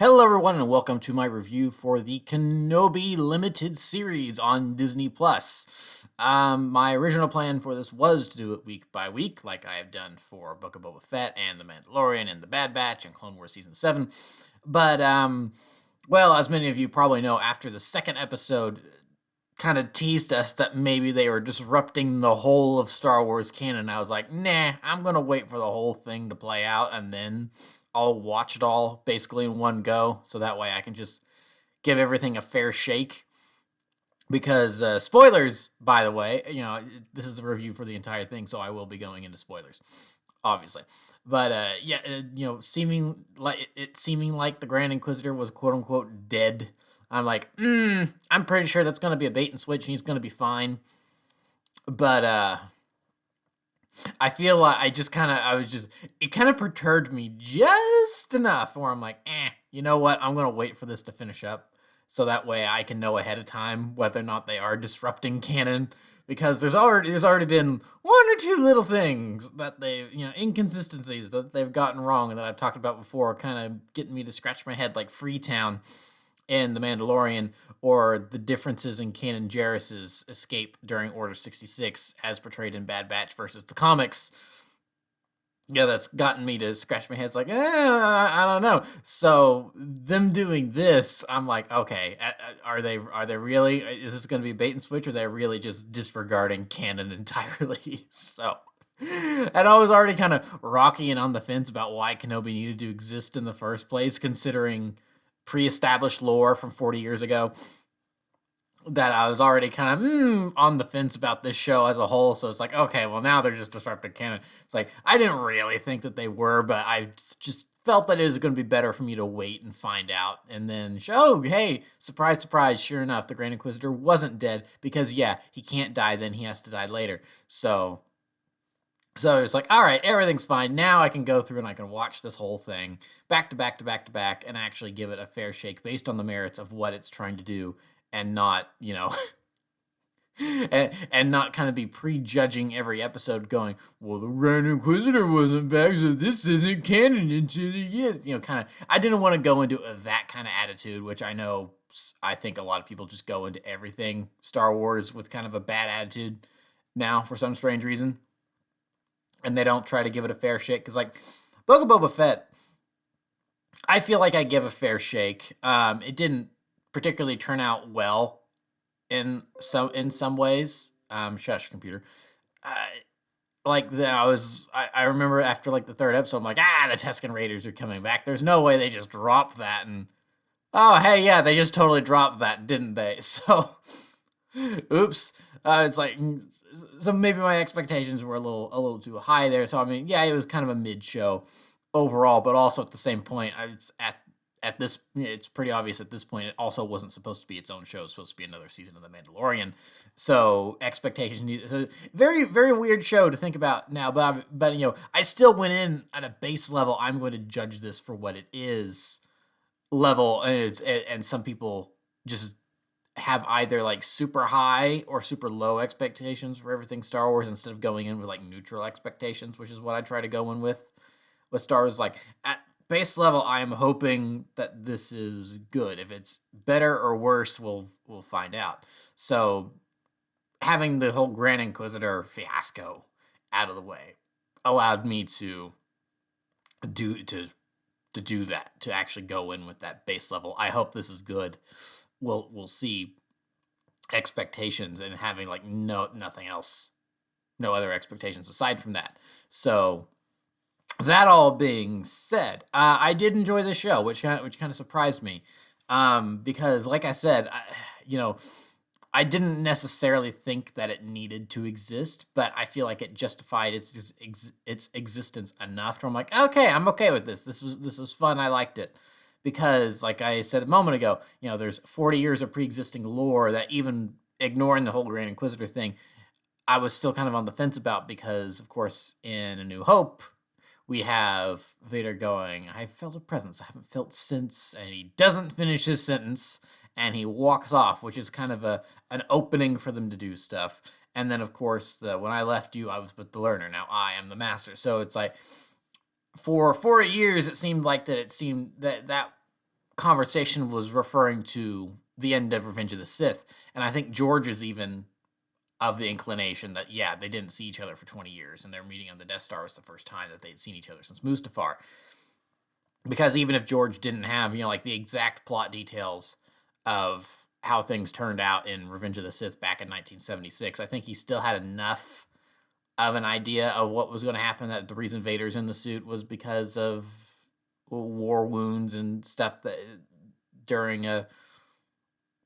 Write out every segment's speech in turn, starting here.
Hello, everyone, and welcome to my review for the Kenobi limited series on Disney Plus. My original plan for this was to do it week by week, like I have done for Book of Boba Fett and The Mandalorian and The Bad Batch and Clone Wars Season 7. But, well, as many of you probably know, after the second episode kind of teased us that maybe they were disrupting the whole of Star Wars canon, I was like, nah, I'm going to wait for the whole thing to play out and then I'll watch it all basically in one go, so that way I can just give everything a fair shake. Because spoilers, by the way, this is a review for the entire thing, so I will be going into spoilers, obviously. But seeming like the Grand Inquisitor was quote unquote dead. I'm like, I'm pretty sure that's gonna be a bait and switch, and he's gonna be fine. But I feel like it kind of perturbed me just enough where I'm like, you know what? I'm going to wait for this to finish up so that way I can know ahead of time whether or not they are disrupting canon, because there's already been one or two little things that inconsistencies that they've gotten wrong and that I've talked about before, kind of getting me to scratch my head, like Freetown in The Mandalorian, or the differences in Kanan Jarrus's escape during Order 66 as portrayed in Bad Batch versus the comics. Yeah, that's gotten me to scratch my head. It's like, I don't know. So them doing this, I'm like, okay, are they really? Is this going to be bait and switch, or are they really just disregarding canon entirely? So, and I was already kind of rocky and on the fence about why Kenobi needed to exist in the first place, considering pre-established lore from 40 years ago, that I was already kind of on the fence about this show as a whole. So it's like, okay, well, now they're just disrupting canon. It's like, I didn't really think that they were, but I just felt that it was going to be better for me to wait and find out. And then, hey, surprise, surprise, sure enough, the Grand Inquisitor wasn't dead, because, yeah, he can't die, then he has to die later. So it's like, all right, everything's fine. Now I can go through and I can watch this whole thing back to back to back to back and actually give it a fair shake based on the merits of what it's trying to do, and not, and not kind of be prejudging every episode going, well, the Grand Inquisitor wasn't back, so this isn't canon until he is. I didn't want to go into that kind of attitude, which I think a lot of people just go into everything Star Wars with kind of a bad attitude now for some strange reason. And they don't try to give it a fair shake. Because, like, Book of Boba Fett, I feel like I give a fair shake. It didn't particularly turn out well in some ways. Shush, computer. I remember after, like, the third episode, I'm like, the Tusken Raiders are coming back. There's no way they just dropped that. And, oh, hey, yeah, they just totally dropped that, didn't they? So, oops. It's like, so maybe my expectations were a little too high there. So I mean, yeah, it was kind of a mid show overall, but also at the same point, it's pretty obvious at this point it also wasn't supposed to be its own show. It was supposed to be another season of The Mandalorian. So expectations, so very, very weird show to think about now. But I still went in at a base level. I'm going to judge this for what it is level, and some people just have either like super high or super low expectations for everything Star Wars, instead of going in with like neutral expectations, which is what I try to go in with Star Wars. Like, at base level, I am hoping that this is good. If it's better or worse, we'll find out. So having the whole Grand Inquisitor fiasco out of the way allowed me to do that, to actually go in with that base level. I hope this is good. We'll see expectations, and having like nothing else, no other expectations aside from that. So that all being said, I did enjoy the show, which kind of surprised me, because like I said, I didn't necessarily think that it needed to exist, but I feel like it justified its existence enough to, I'm like, okay, I'm okay with this. This was fun. I liked it. Because, like I said a moment ago, there's 40 years of pre-existing lore that, even ignoring the whole Grand Inquisitor thing, I was still kind of on the fence about, because, of course, in A New Hope, we have Vader going, I felt a presence I haven't felt since, and he doesn't finish his sentence, and he walks off, which is kind of an opening for them to do stuff. And then, of course, when I left you, I was with the learner. Now I am the master. So it's like, for 40 years, it seemed like that conversation was referring to the end of Revenge of the Sith, and I think George is even of the inclination that, yeah, they didn't see each other for 20 years, and their meeting on the Death Star was the first time that they'd seen each other since Mustafar. Because even if George didn't have, like the exact plot details of how things turned out in Revenge of the Sith back in 1976, I think he still had enough of an idea of what was going to happen, that the reason Vader's in the suit was because of war wounds and stuff that during a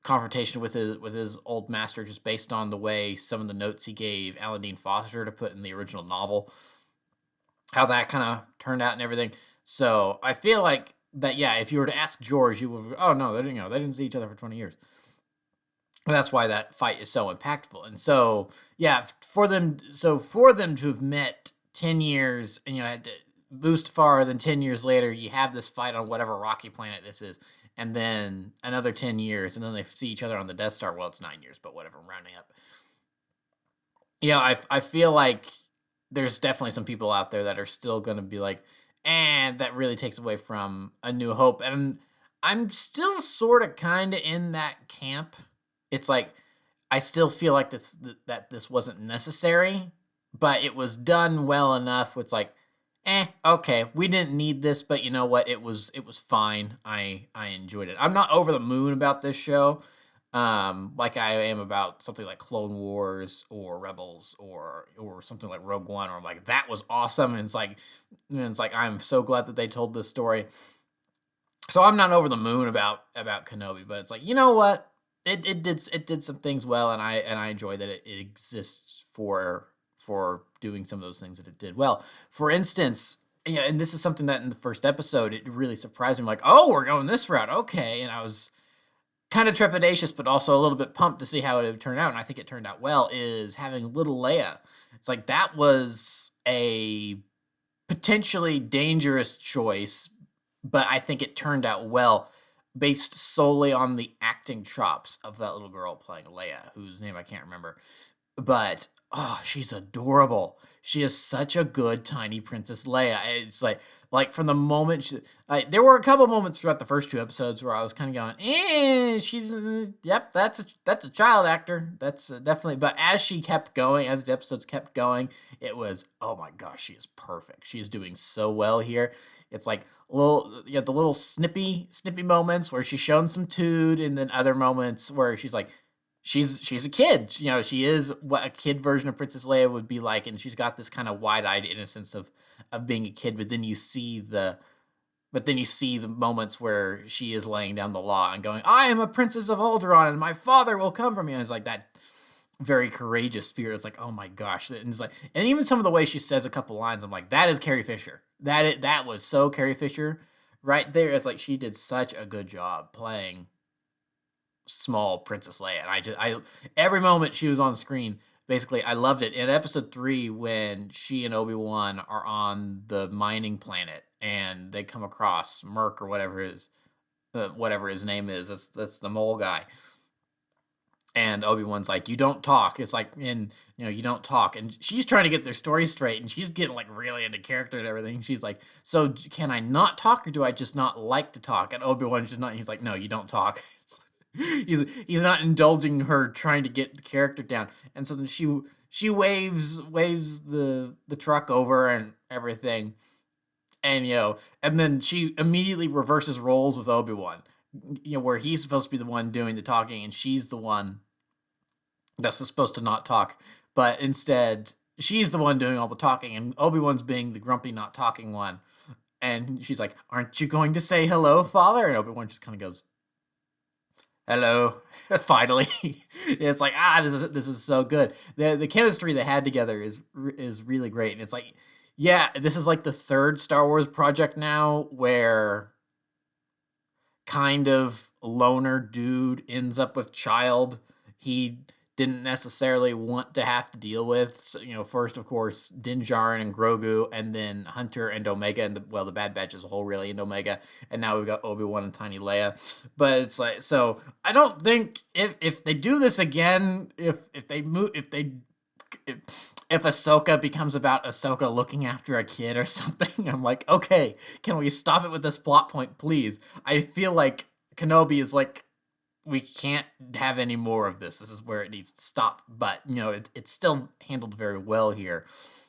confrontation with his old master, just based on the way some of the notes he gave Alan Dean Foster to put in the original novel, how that kind of turned out and everything. So I feel like that, yeah, if you were to ask George, you would, oh no, they didn't see each other for 20 years. And that's why that fight is so impactful. And so, yeah, for them to have met 10 years and, had to Mustafar, then 10 years later, you have this fight on whatever rocky planet this is, and then another 10 years, and then they see each other on the Death Star. Well, it's 9 years, but whatever, I'm rounding up. I feel like there's definitely some people out there that are still going to be like, and that really takes away from A New Hope. And I'm still sort of kind of in that camp. It's like, I still feel like that this wasn't necessary, but it was done well enough. It's like, okay, we didn't need this, but you know what? It was fine. I enjoyed it. I'm not over the moon about this show, like I am about something like Clone Wars or Rebels or something like Rogue One, or I'm like, that was awesome. And it's like I'm so glad that they told this story. So I'm not over the moon about Kenobi, but it's like, you know what? It did some things well, and I enjoy that it exists for doing some of those things that it did well. For instance, and this is something that in the first episode, it really surprised me. Like, oh, we're going this route, okay. And I was kind of trepidatious, but also a little bit pumped to see how it would turn out. And I think it turned out well, is having little Leia. It's like, that was a potentially dangerous choice, but I think it turned out well, based solely on the acting chops of that little girl playing Leia, whose name I can't remember. But, oh, she's adorable. She is such a good tiny Princess Leia. It's like from the moment there were a couple moments throughout the first 2 episodes where I was kind of going, she's, yep, that's a child actor. That's definitely. But as she kept going, as the episodes kept going, it was, oh my gosh, she is perfect. She is doing so well here. It's like the little snippy moments where she's shown some tude, and then other moments where she's like, she's a kid. She is what a kid version of Princess Leia would be like, and she's got this kind of wide-eyed innocence of being a kid. But then you see the moments where she is laying down the law and going, I am a princess of Alderaan, and my father will come for me. And it's like that very courageous spirit. It's like, oh my gosh. And it's like, and even some of the way she says a couple lines, I'm like, that is Carrie Fisher. That was so Carrie Fisher right there. It's like, she did such a good job playing small Princess Leia. And I every moment she was on screen, basically, I loved it. In episode 3, when she and Obi-Wan are on the mining planet and they come across Merc or whatever his name is, that's the mole guy. And Obi-Wan's like, you don't talk. It's like, you don't talk. And she's trying to get their story straight, and she's getting like really into character and everything. She's like, so can I not talk, or do I just not like to talk? And Obi-Wan's just not, he's like, no, you don't talk. He's not indulging her trying to get the character down. And so then she waves the truck over and everything. And, and then she immediately reverses roles with Obi-Wan, where he's supposed to be the one doing the talking, and she's the one that's supposed to not talk. But instead, she's the one doing all the talking, and Obi-Wan's being the grumpy, not talking one. And she's like, aren't you going to say hello, Father? And Obi-Wan just kind of goes, hello. Finally. It's like, this is so good. The chemistry they had together is really great. And it's like, yeah, this is like the 3rd Star Wars project now where kind of loner dude ends up with child he didn't necessarily want to have to deal with. So, first, of course, Din Djarin and Grogu, and then Hunter and Omega, and the Bad Batch as a whole, really, and Omega, and now we've got Obi-Wan and Tiny Leia. But it's like, so I don't think if they do this again, if they if Ahsoka becomes about Ahsoka looking after a kid or something, I'm like, okay, can we stop it with this plot point, please? I feel like Kenobi is like, we can't have any more of this. This is where it needs to stop. But, it's still handled very well here.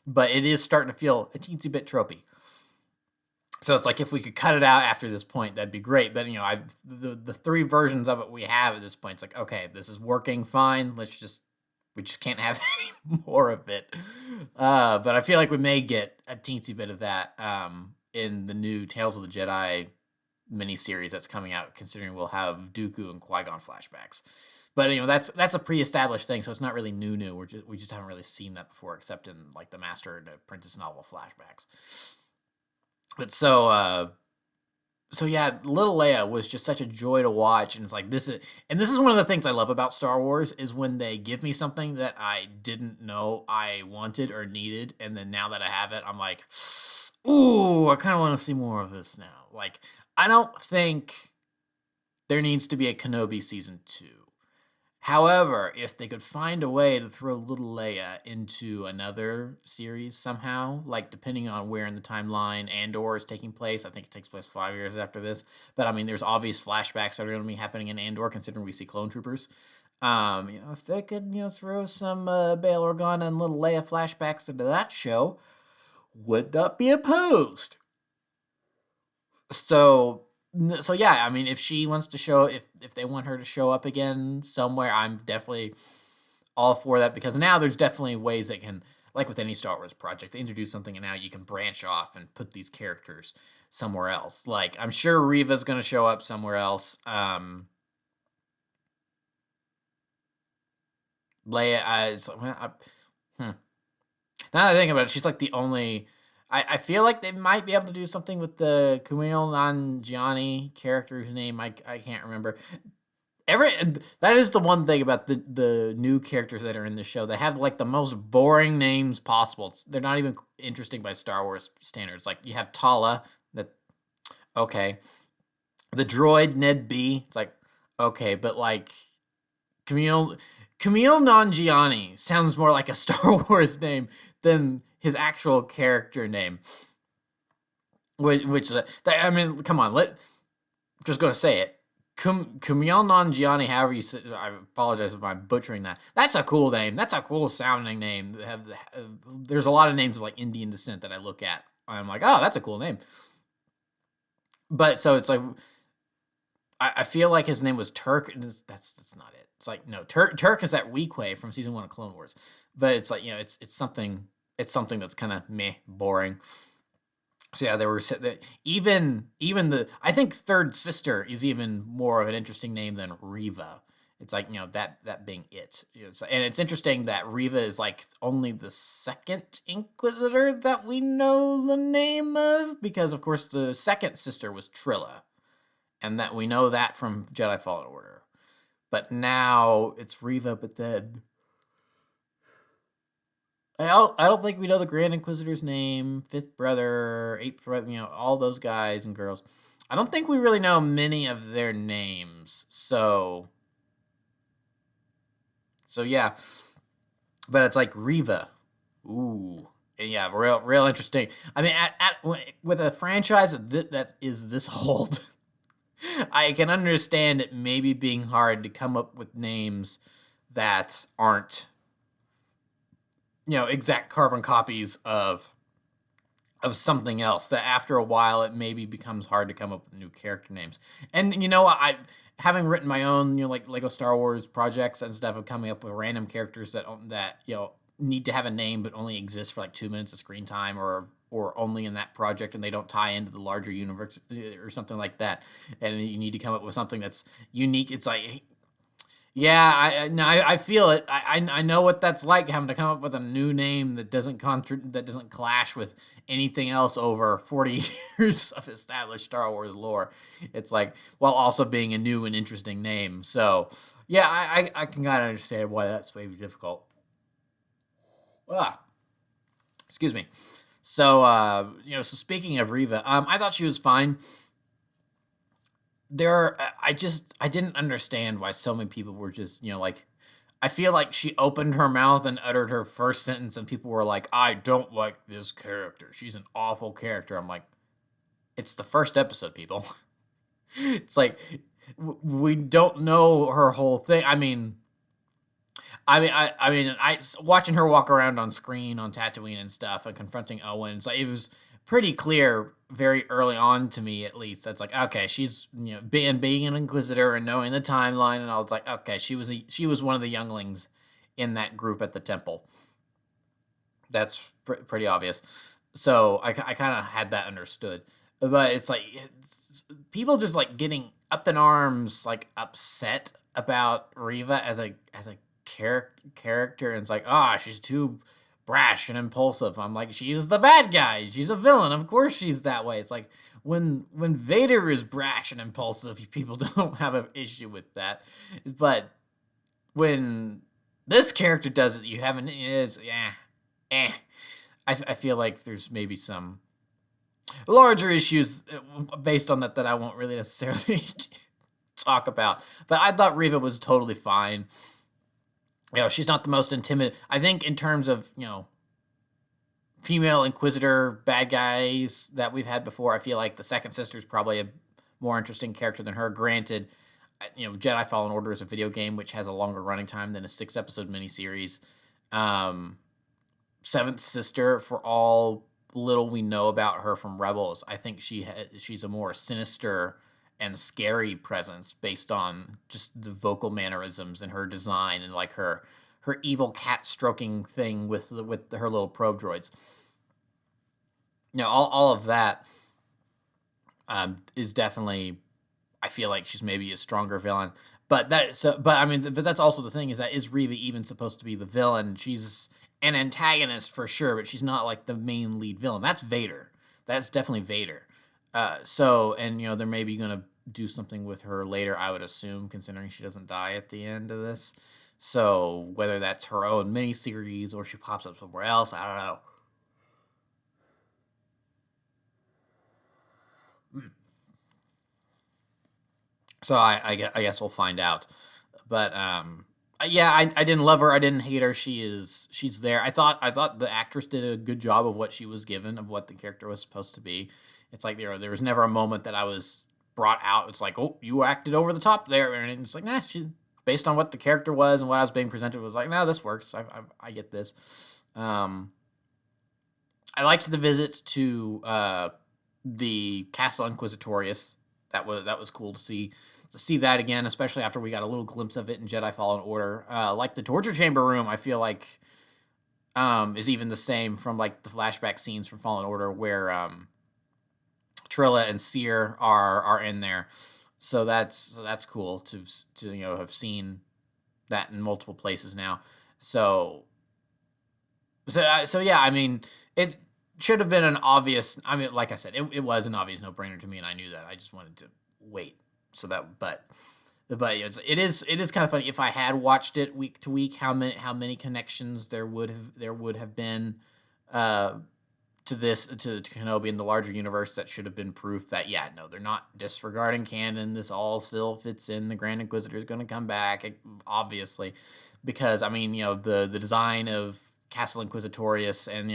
But it is starting to feel a teensy bit tropey. So it's like, if we could cut it out after this point, that'd be great. But, the three versions of it we have at this point, it's like, okay, this is working fine. We just can't have any more of it. But I feel like we may get a teensy bit of that in the new Tales of the Jedi miniseries that's coming out, considering we'll have Dooku and Qui-Gon flashbacks. But that's a pre-established thing, so it's not really new. We just haven't really seen that before, except in like the Master and Apprentice novel flashbacks. But so yeah, little Leia was just such a joy to watch, and it's like this is one of the things I love about Star Wars is when they give me something that I didn't know I wanted or needed, and then now that I have it, I'm like, ooh, I kind of want to see more of this now. Like, I don't think there needs to be a Kenobi season 2. However, if they could find a way to throw little Leia into another series somehow, like depending on where in the timeline Andor is taking place, I think it takes place 5 years after this. But I mean, there's obvious flashbacks that are going to be happening in Andor, considering we see clone troopers. If they could, throw some Bail Organa and little Leia flashbacks into that show, would not be opposed. So yeah, I mean, if she wants to show, if they want her to show up again somewhere, I'm definitely all for that, because now there's definitely ways that can, like with any Star Wars project, they introduce something and now you can branch off and put these characters somewhere else. Like, I'm sure Reva's going to show up somewhere else. Leia, now that I think about it, she's like the only. I feel like they might be able to do something with the Kumail Nanjiani character's name. I can't remember. That is the one thing about the new characters that are in the show. They have like the most boring names possible. They're not even interesting by Star Wars standards. Like, you have Tala, okay. The droid Ned B, it's like, okay, but like Kumail Nanjiani sounds more like a Star Wars name than his actual character name. Which I mean, come on, just gonna say it. Kumail Nanjiani, however you say, I apologize if I'm butchering that. That's a cool name. That's a cool sounding name. There's a lot of names of like Indian descent that I look at. I'm like, oh, that's a cool name. But so it's like, I feel like his name was Turk. That's not it. It's like, no, Turk is that Weequay from season 1 of Clone Wars. But it's like, it's something that's kind of meh, boring. So yeah, there were even I think Third Sister is even more of an interesting name than Reva. It's like, that being it. And it's interesting that Reva is like only the second Inquisitor that we know the name of, because of course the second sister was Trilla, and that we know that from Jedi Fallen Order. But now it's Reva, but then I don't think we know the Grand Inquisitor's name, fifth brother, eighth brother, all those guys and girls. I don't think we really know many of their names. So yeah. But it's like Reva. Ooh. And yeah, real interesting. I mean, with a franchise that is this old, I can understand it maybe being hard to come up with names that aren't, exact carbon copies of something else, that after a while it maybe becomes hard to come up with new character names. And I having written my own like Lego Star Wars projects and stuff, of coming up with random characters that need to have a name but only exist for like 2 minutes of screen time, or only in that project, and they don't tie into the larger universe or something like that, and you need to come up with something that's unique. It's like, yeah, I feel it. I know what that's like, having to come up with a new name that doesn't clash with anything else over 40 years of established Star Wars lore. It's like, while also being a new and interesting name. So yeah, I can kind of understand why that's maybe difficult. Excuse me. So so speaking of Reva, I thought she was fine. I didn't understand why so many people were just, like, I feel like she opened her mouth and uttered her first sentence, and people were like, "I don't like this character. She's an awful character." I'm like, it's the first episode, people. It's like we don't know her whole thing. I mean, watching her walk around on screen on Tatooine and stuff and confronting Owens, like, it was pretty clear very early on to me, at least. That's like, okay, she's, being an Inquisitor and knowing the timeline, and I was like, okay, she was one of the younglings in that group at the temple. That's pretty obvious. So I kind of had that understood, but it's like people just like getting up in arms, like upset about Riva as a character, and it's like, she's too brash and impulsive. I'm like, she's the bad guy. She's a villain. Of course she's that way. It's like when Vader is brash and impulsive, people don't have an issue with that, but when this character does it, you haven't. It's eh. I feel like there's maybe some larger issues based on that I won't really necessarily talk about. But I thought Riva was totally fine. She's not the most intimidating. I think in terms of, female Inquisitor bad guys that we've had before, I feel like the second sister is probably a more interesting character than her. Granted, Jedi Fallen Order is a video game which has a longer running time than a 6-episode miniseries. Seventh Sister, for all little we know about her from Rebels, I think she's a more sinister and scary presence based on just the vocal mannerisms and her design, and like her evil cat stroking thing with her little probe droids. All of that is definitely, I feel like she's maybe a stronger villain. But that's also the thing, is that, is Riva even supposed to be the villain? She's an antagonist for sure, but she's not like the main lead villain. That's Vader. That's definitely Vader. They're maybe going to do something with her later, I would assume, considering she doesn't die at the end of this. So whether that's her own miniseries or she pops up somewhere else, I don't know. So I guess we'll find out. But yeah, I didn't love her. I didn't hate her. She's there. I thought the actress did a good job of what she was given, of what the character was supposed to be. It's like there was never a moment that I was brought out. It's like, oh, you acted over the top there, and it's like, nah. Based on what the character was and what I was being presented, was like, no, this works. I get this. I liked the visit to the Castle Inquisitorius. That was cool to see that again, especially after we got a little glimpse of it in Jedi Fallen Order. Like the torture chamber room, I feel like is even the same from like the flashback scenes from Fallen Order, where Trilla and Seer are in there. So that's cool to have seen that in multiple places now. So yeah, I mean, it should have been an obvious. I mean, like I said, it was an obvious no-brainer to me, and I knew that. I just wanted to wait. So that, but it is kind of funny. If I had watched it week to week, how many connections there would have been to Kenobi in the larger universe that should have been proof that, yeah, no, they're not disregarding canon. This all still fits in. The Grand Inquisitor is going to come back, obviously, because I mean, the design of Castle Inquisitorius, and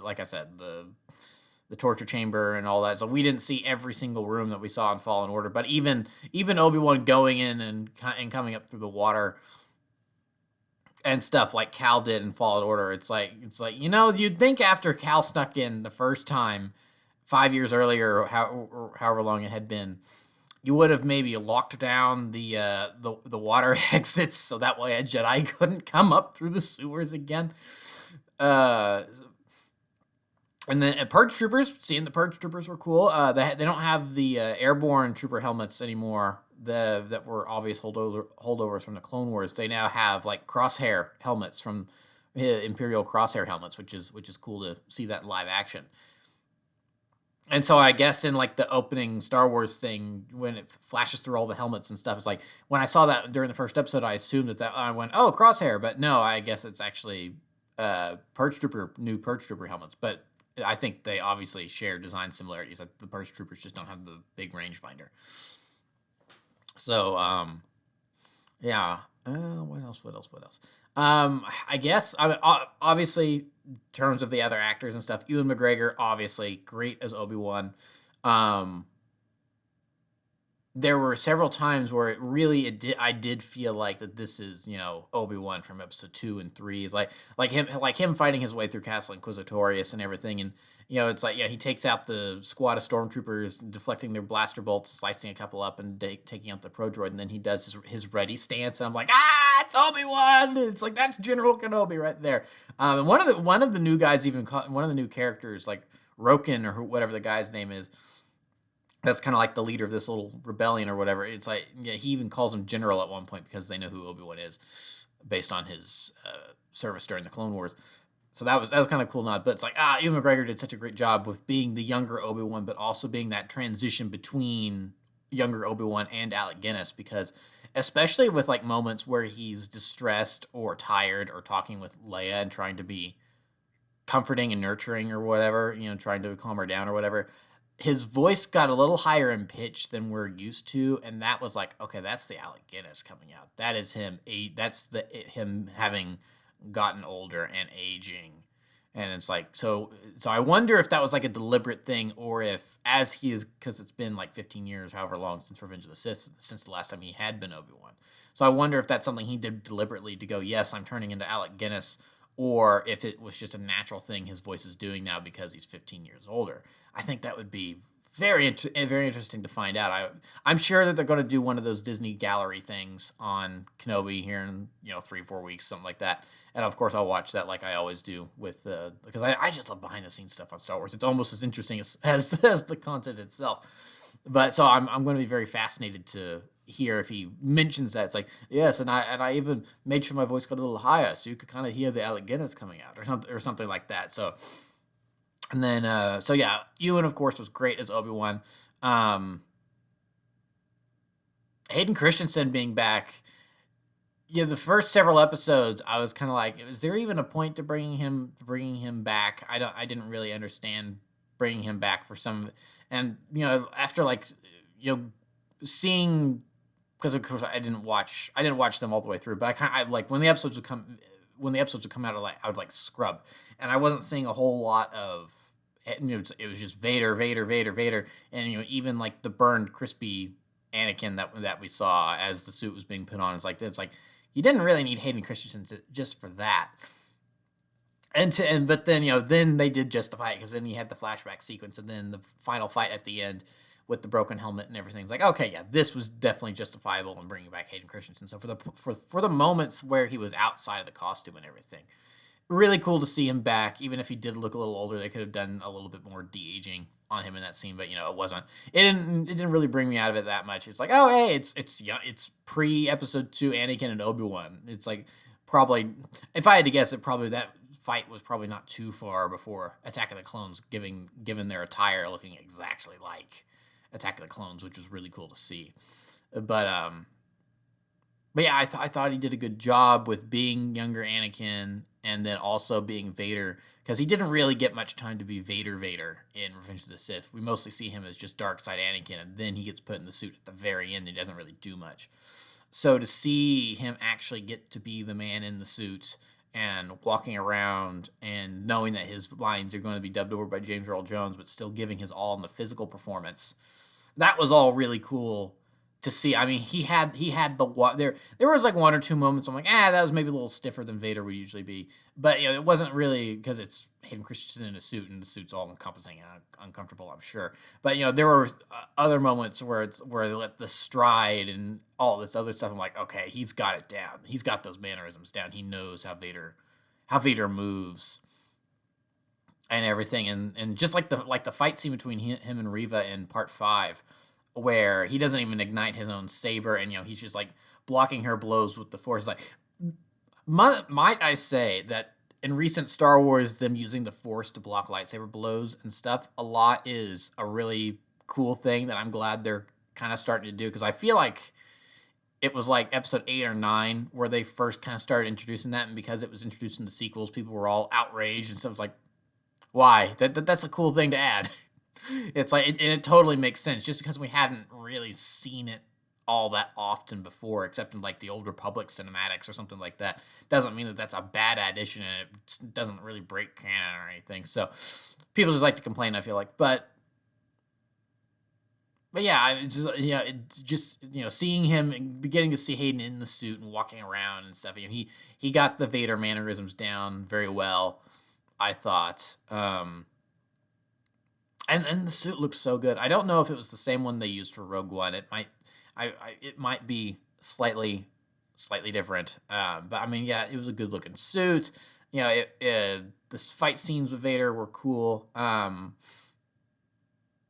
like I said, the torture chamber and all that. So we didn't see every single room that we saw in Fallen Order, but even Obi-Wan going in and coming up through the water and stuff like Cal did in Fallen Order, it's like you'd think after Cal snuck in the first time 5 years earlier, or however long it had been, you would have maybe locked down the water exits so that way a Jedi couldn't come up through the sewers again. And then Purge Troopers, seeing the Purge Troopers were cool. They don't have the airborne trooper helmets anymore. That were obvious holdovers from the Clone Wars. They now have like crosshair helmets from Imperial crosshair helmets, which is cool to see that in live action. And so I guess in like the opening Star Wars thing, when it flashes through all the helmets and stuff, it's like when I saw that during the first episode, I assumed that I went, oh, crosshair, but no, I guess it's actually new Purge Trooper helmets. But I think they obviously share design similarities. Like the Purge Troopers just don't have the big rangefinder. So, yeah. What else? What else? What else? I guess obviously in terms of the other actors and stuff, Ewan McGregor obviously great as Obi-Wan. Um, there were several times where I did feel like that this is Obi-Wan from episode 2 and 3 is like him fighting his way through Castle Inquisitorius and everything, and it's like, yeah, he takes out the squad of stormtroopers, deflecting their blaster bolts, slicing a couple up, and taking out the pro droid, and then he does his ready stance, and I'm like, it's Obi-Wan. It's like, that's General Kenobi right there. And one of the new guys, even one of the new characters, like Roken or whatever the guy's name is, that's kind of like the leader of this little rebellion or whatever. It's like, yeah, he even calls him General at one point because they know who Obi-Wan is based on his service during the Clone Wars. So that was kind of cool nod. But it's like, Ewan McGregor did such a great job with being the younger Obi-Wan, but also being that transition between younger Obi-Wan and Alec Guinness, because especially with like moments where he's distressed or tired or talking with Leia and trying to be comforting and nurturing or whatever, trying to calm her down or whatever, his voice got a little higher in pitch than we're used to, and that was like, okay, that's the Alec Guinness coming out. That is him. Him having gotten older and aging, and it's like, so I wonder if that was like a deliberate thing, or if as he is, because it's been like 15 years, however long since Revenge of the Sith, since the last time he had been Obi-Wan. So I wonder if that's something he did deliberately to go, yes, I'm turning into Alec Guinness, or if it was just a natural thing his voice is doing now because he's 15 years older. I think that would be very interesting to find out. I'm sure that they're going to do one of those Disney Gallery things on Kenobi here in 3-4 weeks, something like that. And of course, I'll watch that like I always do with because I just love behind the scenes stuff on Star Wars. It's almost as interesting as the content itself. But so I'm going to be very fascinated to hear if he mentions that. It's like, yes, and I even made sure my voice got a little higher so you could kind of hear the Alec Guinness coming out or something like that. So. And then, so yeah, Ewan, of course, was great as Obi-Wan. Hayden Christensen being back, the first several episodes, I was kind of like, is there even a point to bringing him back? I didn't really understand bringing him back for some, and after like, seeing, because of course I didn't watch them all the way through, but I like when the episodes would come out, I would like scrub, and I wasn't seeing a whole lot of, it was just Vader, and even like the burned, crispy Anakin that we saw as the suit was being put on. It's like you didn't really need Hayden Christensen just for that. But then then they did justify it, because then you had the flashback sequence and then the final fight at the end with the broken helmet and everything. It's like, okay, yeah, this was definitely justifiable in bringing back Hayden Christensen. So for the moments where he was outside of the costume and everything, really cool to see him back. Even if he did look a little older, they could have done a little bit more de-aging on him in that scene. But it wasn't. It didn't really bring me out of it that much. It's like, oh hey, it's pre-episode 2 Anakin and Obi-Wan. It's like, probably, if I had to guess, probably that fight was probably not too far before Attack of the Clones, given their attire looking exactly like Attack of the Clones, which was really cool to see. But yeah, I thought he did a good job with being younger Anakin and then also being Vader, because he didn't really get much time to be Vader in Revenge of the Sith. We mostly see him as just dark side Anakin, and then he gets put in the suit at the very end. He doesn't really do much. So to see him actually get to be the man in the suit and walking around and knowing that his lines are going to be dubbed over by James Earl Jones, but still giving his all in the physical performance, that was all really cool to see. I mean, he had there was like one or two moments I'm like, that was maybe a little stiffer than Vader would usually be, but it wasn't really, because it's Hayden Christensen in a suit, and the suit's all encompassing and uncomfortable, I'm sure. But there were other moments where they let the stride and all this other stuff. I'm like, okay, he's got it down. He's got those mannerisms down. He knows how Vader moves and everything, and just like the fight scene between him and Reva in Part 5, where he doesn't even ignite his own saber, and he's just like blocking her blows with the Force. Like, might I say that in recent Star Wars, them using the Force to block lightsaber blows and stuff a lot is a really cool thing that I'm glad they're kind of starting to do, because I feel like it was like episode 8 or 9 where they first kind of started introducing that, and because it was introduced in the sequels, people were all outraged and stuff. Was like, why? That's a cool thing to add. It's like, it totally makes sense, just because we hadn't really seen it all that often before, except in like the Old Republic cinematics or something like that. Doesn't mean that that's a bad addition, and it doesn't really break canon or anything. So people just like to complain, I feel like. But yeah, it's just seeing him and beginning to see Hayden in the suit and walking around and stuff. He got the Vader mannerisms down very well, I thought. And the suit looks so good. I don't know if it was the same one they used for Rogue One. It might be slightly different. But I mean, yeah, it was a good looking suit. This fight scenes with Vader were cool.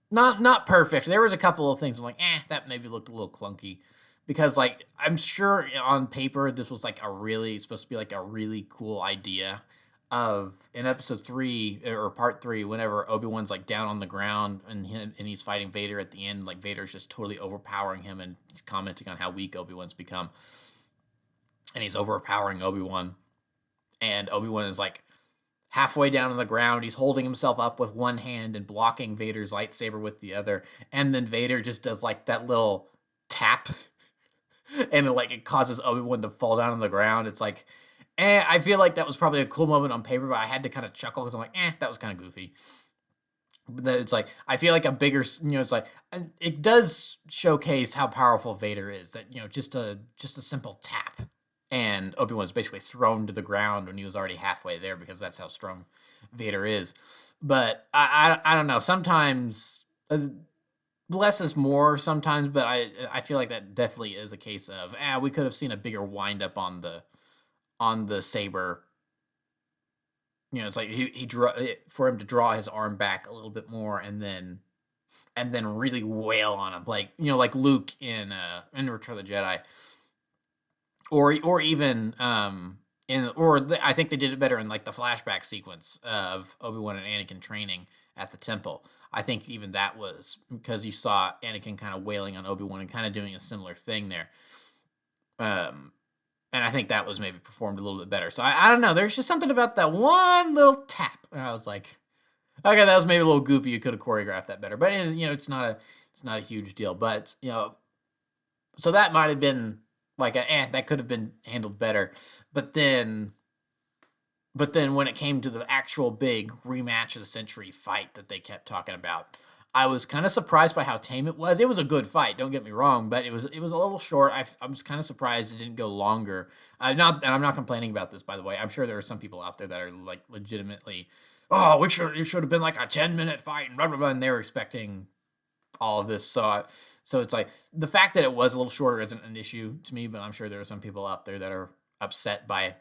Not perfect. There was a couple of things I'm like, that maybe looked a little clunky, because like I'm sure on paper this was like supposed to be like a really cool idea of in episode 3 or part 3, whenever Obi-Wan's like down on the ground and he's fighting Vader at the end, like Vader's just totally overpowering him and he's commenting on how weak Obi-Wan's become, and he's overpowering Obi-Wan, and Obi-Wan is like halfway down on the ground. He's holding himself up with one hand and blocking Vader's lightsaber with the other. And then Vader just does like that little tap and it causes Obi-Wan to fall down on the ground. It's like, I feel like that was probably a cool moment on paper, but I had to kind of chuckle because I'm like, that was kind of goofy. But it's like, I feel like a bigger, it's like, and it does showcase how powerful Vader is, that, just a simple tap and Obi-Wan's basically thrown to the ground when he was already halfway there, because that's how strong Vader is. But I don't know. Sometimes less is more sometimes, but I feel like that definitely is a case of we could have seen a bigger wind up on the saber. It's like for him to draw his arm back a little bit more and then really wail on him, like Luke in Return of the Jedi. Or even I think they did it better in like the flashback sequence of Obi-Wan and Anakin training at the temple. I think even that was because you saw Anakin kind of wailing on Obi-Wan and kind of doing a similar thing there. And I think that was maybe performed a little bit better. So I don't know. There's just something about that one little tap. And I was like, okay, that was maybe a little goofy. You could have choreographed that better. But it's not a huge deal. But so that might have been like that could have been handled better. But then when it came to the actual big rematch of the century fight that they kept talking about, I was kind of surprised by how tame it was. It was a good fight, don't get me wrong, but it was a little short. I was kind of surprised it didn't go longer. And I'm not complaining about this, by the way. I'm sure there are some people out there that are like legitimately, it should have been like a 10-minute fight and blah blah blah, and they were expecting all of this. So it's like the fact that it was a little shorter isn't an issue to me, but I'm sure there are some people out there that are upset by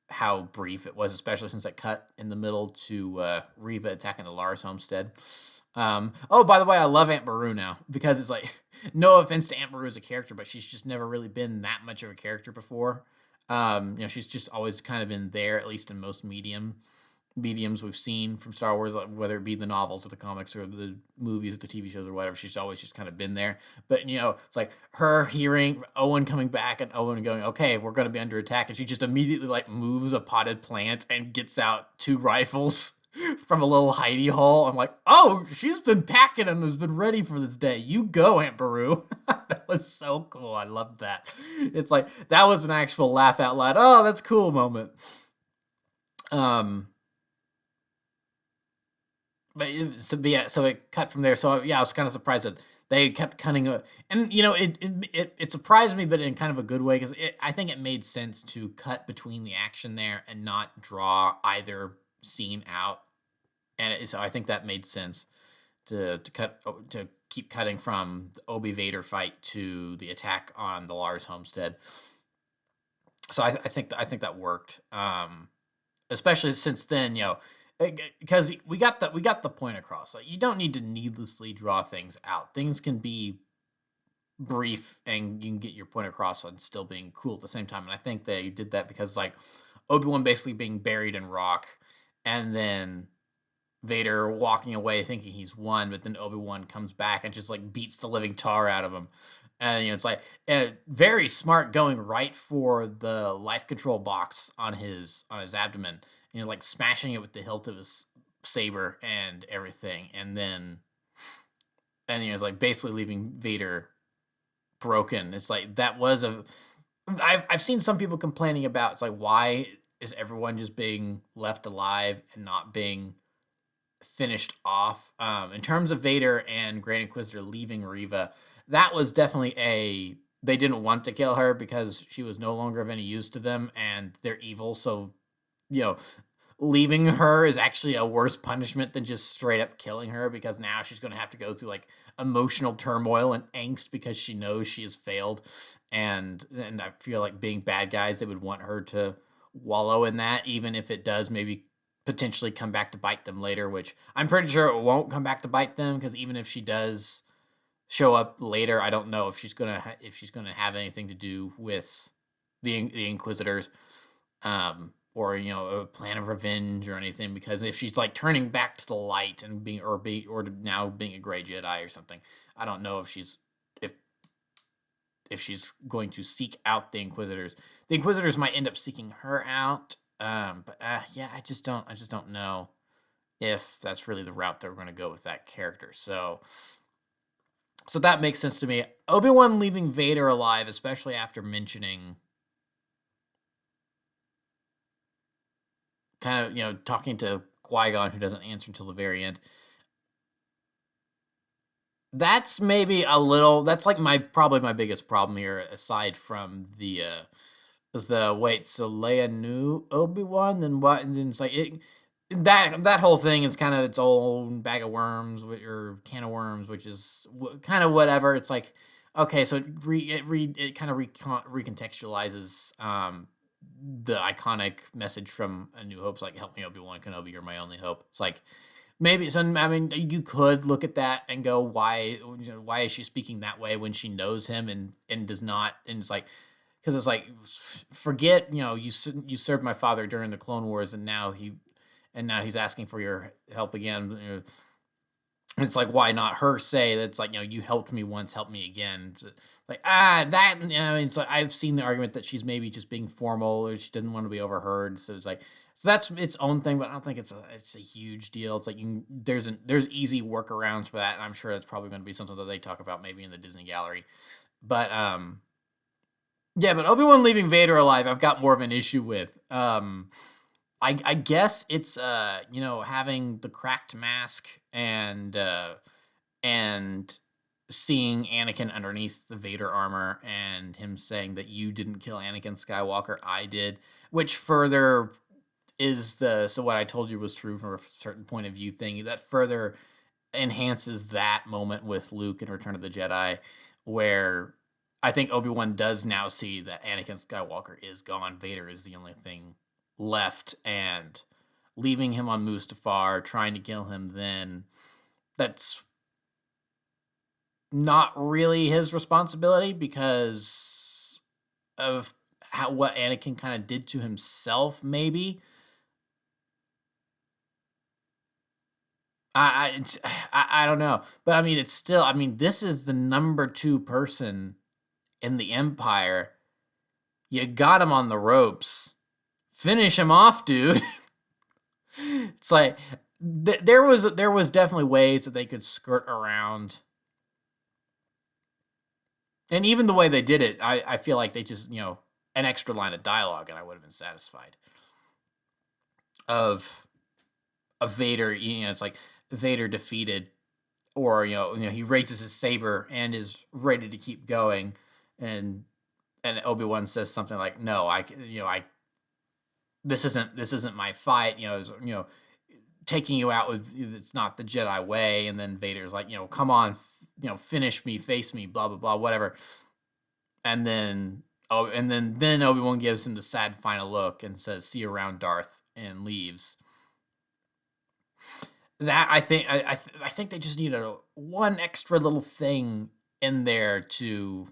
how brief it was, especially since it cut in the middle to Reva attacking the Lars homestead. By the way, I love Aunt Beru now, because it's like, no offense to Aunt Beru as a character, but she's just never really been that much of a character before. She's just always kind of been there, at least in most mediums we've seen from Star Wars, whether it be the novels or the comics or the movies, the TV shows or whatever. She's always just kind of been there. But it's like her hearing Owen coming back and Owen going, okay, we're going to be under attack, and she just immediately like moves a potted plant and gets out 2 rifles from a little hidey hole. I'm like, oh, she's been packing and has been ready for this day. You go, Aunt Beru. That was so cool. I loved that. It's like, that was an actual laugh out loud, oh, that's cool moment. So it cut from there. So yeah, I was kind of surprised that they kept cutting and it surprised me, but in kind of a good way, because I think it made sense to cut between the action there and not draw either scene out, and so I think that made sense to keep cutting from the Obi Vader fight to the attack on the Lars homestead. So I think that worked, especially since then, because we got the point across. Like, you don't need to needlessly draw things out. Things can be brief and you can get your point across and still being cool at the same time. And I think they did that because like Obi-Wan basically being buried in rock, and then Vader walking away thinking he's won, but then Obi-Wan comes back and just like beats the living tar out of him. And it's like very smart, going right for the life control box on his abdomen, like smashing it with the hilt of his saber and everything, and it's like basically leaving Vader broken. It's like that was a. I've seen some people complaining about it's like why is everyone just being left alive and not being finished off. In terms of Vader and Grand Inquisitor leaving Riva, that was definitely a they didn't want to kill her because she was no longer of any use to them and they're evil. So, you know, leaving her is actually a worse punishment than just straight up killing her because now she's going to have to go through like emotional turmoil and angst because she knows she has failed. And I feel like being bad guys, they would want her to wallow in that, even if it does maybe potentially come back to bite them later, which I'm pretty sure it won't come back to bite them because even if she does show up later, I don't know if she's gonna have anything to do with the Inquisitors, or a plan of revenge or anything. Because if she's like turning back to the light and or now being a gray Jedi or something, I don't know if she's going to seek out the Inquisitors. The Inquisitors might end up seeking her out. But yeah, I just don't know if that's really the route that we're going to go with that character. So that makes sense to me. Obi-Wan leaving Vader alive, especially after mentioning kind of, talking to Qui-Gon, who doesn't answer until the very end. That's maybe that's like probably my biggest problem here, aside from the wait, so Leia knew Obi-Wan, then what? And then it's like that whole thing is kind of its own bag of worms or can of worms, which is kind of whatever. It's like, okay, so it kind of recontextualizes the iconic message from A New Hope's like, "Help me, Obi-Wan Kenobi, you're my only hope." It's like maybe you could look at that and go, why is she speaking that way when she knows him and does not? And it's like, because it's like, forget, you served my father during the Clone Wars, and now he's asking for your help again. It's like, why not her say that's like, you helped me once, help me again. It's like, that, it's like, I've seen the argument that she's maybe just being formal or she didn't want to be overheard. So it's like, so that's its own thing, but I don't think it's a huge deal. It's like there's easy workarounds for that, and I'm sure that's probably going to be something that they talk about maybe in the Disney gallery. But yeah, but Obi-Wan leaving Vader alive, I've got more of an issue with. I guess it's having the cracked mask and seeing Anakin underneath the Vader armor and him saying that you didn't kill Anakin Skywalker, I did, which further is so what I told you was true from a certain point of view thing that further enhances that moment with Luke in Return of the Jedi, where I think Obi-Wan does now see that Anakin Skywalker is gone. Vader is the only thing left, and leaving him on Mustafar, trying to kill him then, that's not really his responsibility because of what Anakin kind of did to himself, maybe. I don't know. But I mean, it's still, this is the number 2 person in the Empire. You got him on the ropes. Finish him off, dude. It's like there was definitely ways that they could skirt around. And even the way they did it, I feel like they just, an extra line of dialogue and I would have been satisfied. Of Vader, it's like Vader defeated, or he raises his saber and is ready to keep going, and Obi-Wan says something like, "No, this isn't my fight. Taking you out it's not the Jedi way." And then Vader's like, "Come on, finish me, face me, blah blah blah, whatever." And then Obi-Wan gives him the sad final look and says, "See you around, Darth," and leaves. That I think they just needed one extra little thing in there to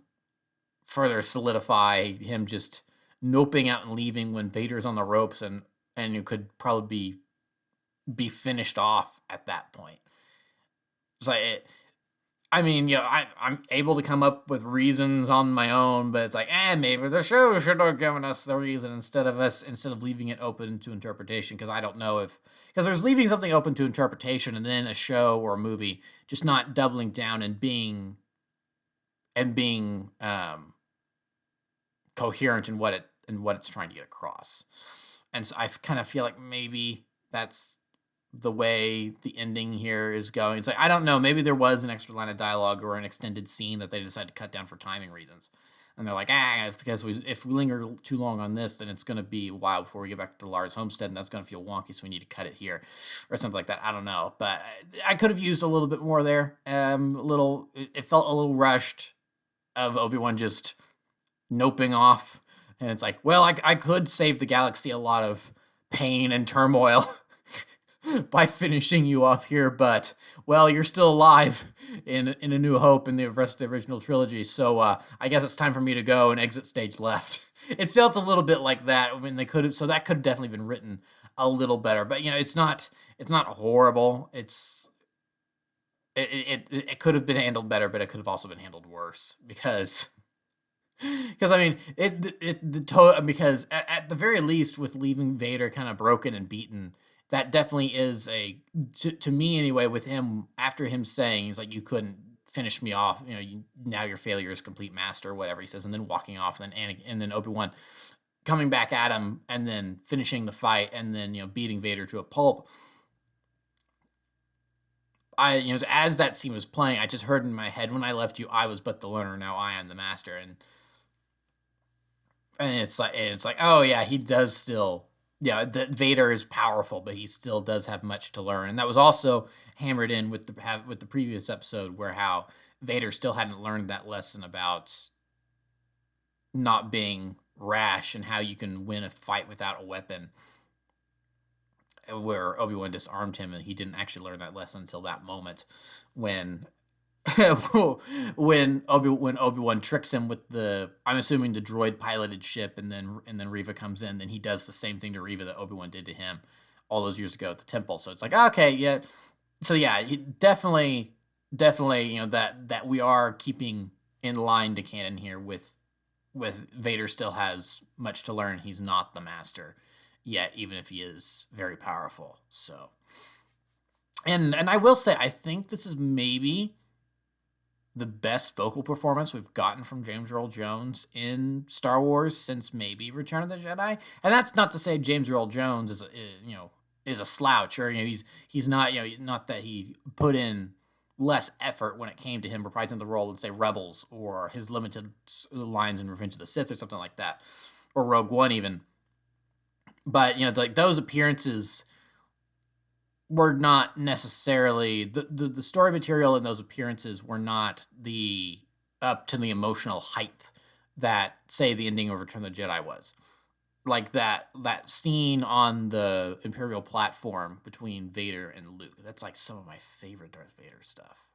further solidify him just noping out and leaving when Vader's on the ropes, and it could probably be finished off at that point. It's like I'm able to come up with reasons on my own, but it's like, maybe the show should have given us the reason instead of leaving it open to interpretation, because I don't know because there's leaving something open to interpretation and then a show or a movie just not doubling down and being and being coherent in what it's trying to get across. And so I kind of feel like maybe that's the way the ending here is going. It's like, I don't know, maybe there was an extra line of dialogue or an extended scene that they decided to cut down for timing reasons. And they're like, because if we linger too long on this, then it's going to be a while before we get back to Lars Homestead, and that's going to feel wonky, so we need to cut it here, or something like that. I don't know, but I could have used a little bit more there. It felt a little rushed, of Obi-Wan just noping off, and it's like, well, I could save the galaxy a lot of pain and turmoil by finishing you off here, but, well, you're still alive in A New Hope and the rest of the original trilogy, so I guess it's time for me to go and exit stage left. It felt a little bit like that when they could have, so that could have definitely been written a little better, but, it's not horrible. It could have been handled better, but it could have also been handled worse, because I mean, because at the very least, with leaving Vader kind of broken and beaten, that definitely is to me anyway, with him, after him saying, he's like, you couldn't finish me off, now your failure is complete, master, or whatever he says, and then walking off, and then Obi-Wan coming back at him, and then finishing the fight, and then, beating Vader to a pulp. As that scene was playing, I just heard in my head, when I left you, I was but the learner, now I am the master. And it's like, oh yeah, he does still, Vader is powerful, but he still does have much to learn. And that was also hammered in with the previous episode, where how Vader still hadn't learned that lesson about not being rash, and how you can win a fight without a weapon, where Obi-Wan disarmed him, and he didn't actually learn that lesson until that moment, when when Obi-Wan tricks him with I'm assuming the droid piloted ship, and then Reva comes in, then he does the same thing to Reva that Obi-Wan did to him all those years ago at the temple. So it's like, okay, yeah. So yeah, he definitely, that we are keeping in line to canon here with Vader still has much to learn. He's not the master yet, even if he is very powerful. So, and I will say, I think this is maybe the best vocal performance we've gotten from James Earl Jones in Star Wars since maybe Return of the Jedi. And that's not to say James Earl Jones is a slouch, or he's not, not that he put in less effort when it came to him reprising the role in, say, Rebels, or his limited lines in Revenge of the Sith, or something like that, or Rogue One even. But like, those appearances were not necessarily the story material in those appearances were not up to the emotional height that, say, the ending of Return of the Jedi was. Like that scene on the Imperial platform between Vader and Luke. That's like some of my favorite Darth Vader stuff.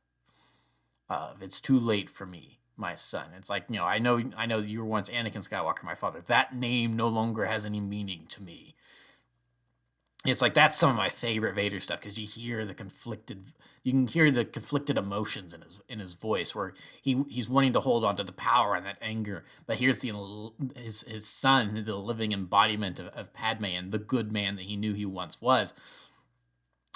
It's too late for me, my son. It's like, I know you were once Anakin Skywalker, my father. That name no longer has any meaning to me. It's like, that's some of my favorite Vader stuff, because you can hear the conflicted emotions in his voice, where he's wanting to hold on to the power and that anger, but here's his son, the living embodiment of Padme, and the good man that he knew he once was.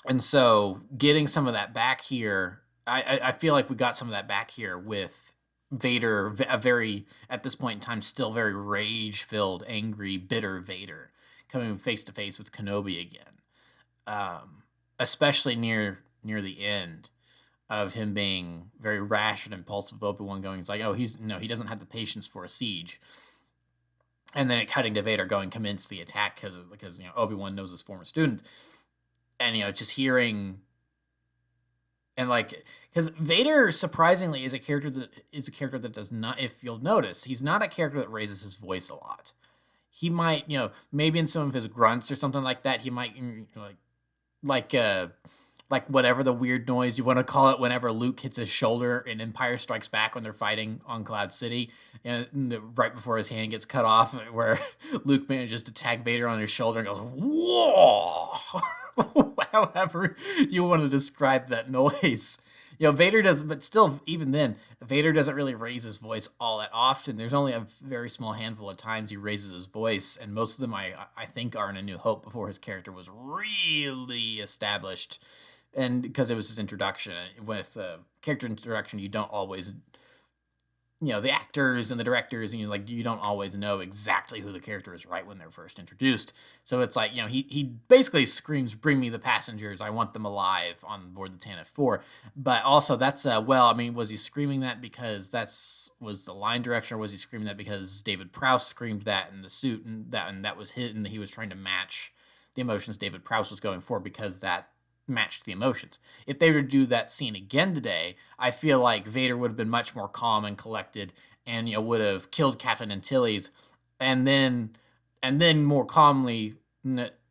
And so getting some of that back here, I feel like we got some of that back here with Vader, a very, at this point in time, still very rage-filled, angry, bitter Vader, coming face to face with Kenobi again, especially near the end of him being very rash and impulsive. Obi-Wan going, it's like, oh, he doesn't have the patience for a siege, and then it cutting to Vader going, commence the attack, because Obi-Wan knows his former student, and just hearing. And like, because Vader surprisingly is a character that does not, if you'll notice, he's not a character that raises his voice a lot. He might, maybe in some of his grunts or something like that, he might, like whatever the weird noise you want to call it, whenever Luke hits his shoulder in Empire Strikes Back when they're fighting on Cloud City, and right before his hand gets cut off, where Luke manages to tag Vader on his shoulder and goes, whoa! However you want to describe that noise. Vader does, but still, even then, Vader doesn't really raise his voice all that often. There's only a very small handful of times he raises his voice, and most of them I think are in A New Hope, before his character was really established, and because it was his introduction. With character introduction, you don't always the actors and the directors, and you don't always know exactly who the character is right when they're first introduced. So it's like, he basically screams, "Bring me the passengers! I want them alive on board the Tantive 4." But also, that's was he screaming that because was the line direction, or was he screaming that because David Prowse screamed that in the suit, and that was hit, and he was trying to match the emotions David Prowse was going for because that matched the emotions. If they were to do that scene again today, I feel like Vader would have been much more calm and collected, and would have killed Captain Antilles, and then more calmly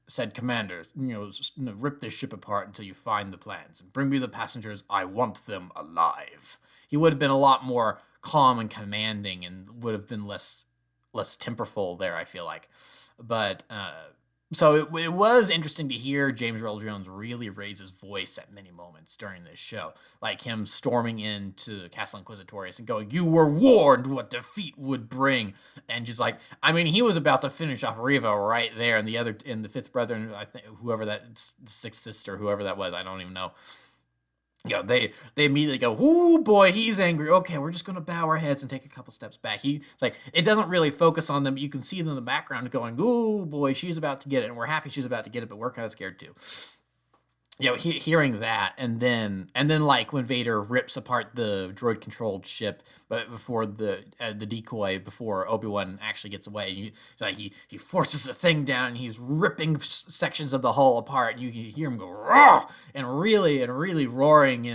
said, "Commander, rip this ship apart until you find the plans and bring me the passengers. I want them alive." He would have been a lot more calm and commanding, and would have been less temperful there, I feel like. But so it was interesting to hear James Earl Jones really raise his voice at many moments during this show, like him storming into Castle Inquisitorius and going, "You were warned what defeat would bring," and just like, he was about to finish off Riva right there, and the fifth brother, and I think whoever that sixth sister, whoever that was, I don't even know. They immediately go, "Ooh, boy, he's angry. Okay, we're just gonna bow our heads and take a couple steps back." It's like, it doesn't really focus on them. You can see them in the background going, "Ooh, boy, she's about to get it," and we're happy she's about to get it, but we're kind of scared too. Hearing that, and then like when Vader rips apart the droid controlled ship, but before the decoy, before Obi-Wan actually gets away, he forces the thing down, and he's ripping sections of the hull apart, and you hear him go "Roar!" and really roaring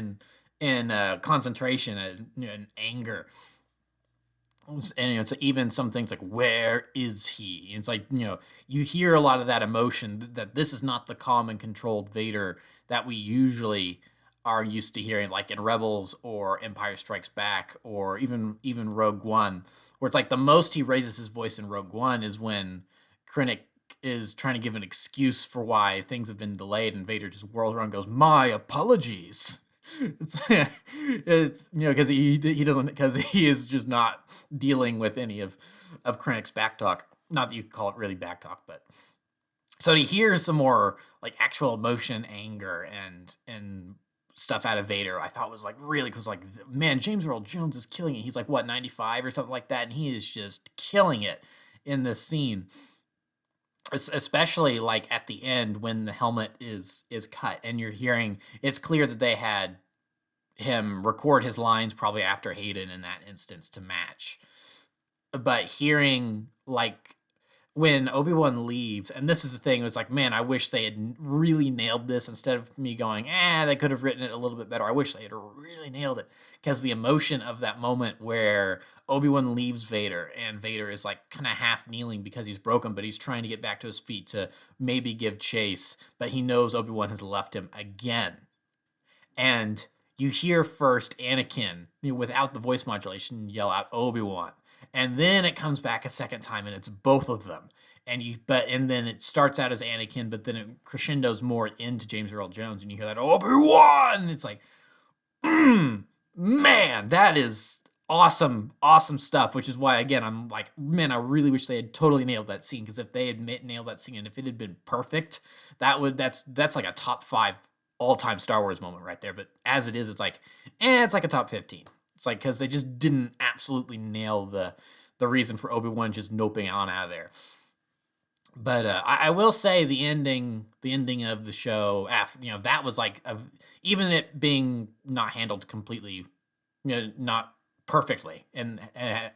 in concentration and anger. And it's even some things like, "Where is he?" And it's like, you hear a lot of that emotion, that this is not the calm and controlled Vader that we usually are used to hearing, like in Rebels or Empire Strikes Back, or even Rogue One, where it's like the most he raises his voice in Rogue One is when Krennic is trying to give an excuse for why things have been delayed, and Vader just whirls around and goes, "My apologies." It's because he doesn't, because he is just not dealing with any of Krennic's backtalk. Not that you could call it really backtalk, but so to hear some more like actual emotion, anger, and stuff out of Vader, I thought was like really, because like, man, James Earl Jones is killing it. He's like, what, 95 or something like that, and he is just killing it in this scene. Especially like at the end when the helmet is cut, and you're hearing, it's clear that they had him record his lines probably after Hayden in that instance to match. But hearing like when Obi-Wan leaves, and this is the thing, it was like, man, I wish they had really nailed this, instead of me going, they could have written it a little bit better. I wish they had really nailed it, because the emotion of that moment where Obi-Wan leaves Vader, and Vader is like kind of half kneeling because he's broken, but he's trying to get back to his feet to maybe give chase, but he knows Obi-Wan has left him again. And you hear first Anakin, without the voice modulation, yell out Obi-Wan, and then it comes back a second time, and it's both of them. And then it starts out as Anakin, but then it crescendos more into James Earl Jones, and you hear that Obi-Wan. It's like, man, that is awesome stuff. Which is why, again, I'm like, man, I really wish they had totally nailed that scene, because if they had nailed that scene, and if it had been perfect, that's like a top 5 all-time Star Wars moment right there. But as it is, it's like, it's like a top 15. It's like, because they just didn't absolutely nail the reason for Obi-Wan just noping on out of there. But I will say the ending of the show, that was like, even it being not handled completely, not perfectly, and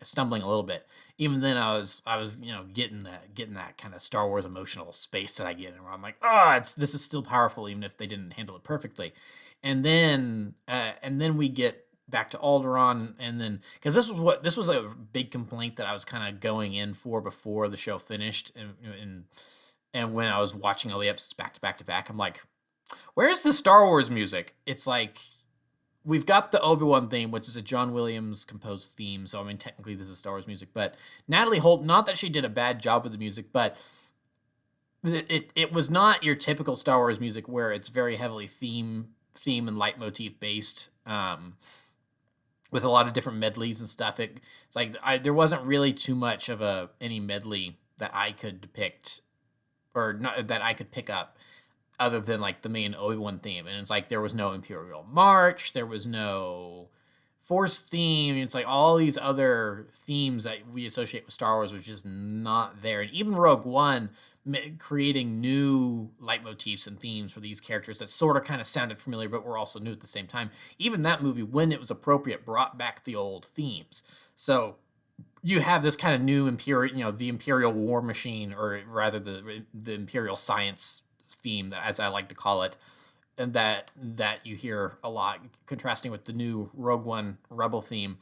stumbling a little bit. Even then, I was getting that kind of Star Wars emotional space that I get, and where I'm like, this is still powerful, even if they didn't handle it perfectly. And then we get back to Alderaan, and then, because this was a big complaint that I was kind of going in for before the show finished, and when I was watching all the episodes back to back to back, I'm like, where's the Star Wars music? It's like, we've got the Obi-Wan theme, which is a John Williams composed theme, so technically this is Star Wars music, but Natalie Holt, not that she did a bad job with the music, but it was not your typical Star Wars music where it's very heavily theme and leitmotif based, with a lot of different medleys and stuff. It's like, there wasn't really too much of any medley that I could depict, or not, that I could pick up, other than like the main Obi-Wan theme. And it's like, there was no Imperial March, there was no Force theme. It's like all these other themes that we associate with Star Wars was just not there. And even Rogue One creating new leitmotifs and themes for these characters that sort of kind of sounded familiar, but were also new at the same time. Even that movie, when it was appropriate, brought back the old themes. So you have this kind of new imperial, the Imperial War Machine, or rather the Imperial Science theme, that, as I like to call it, and that you hear a lot, contrasting with the new Rogue One Rebel theme.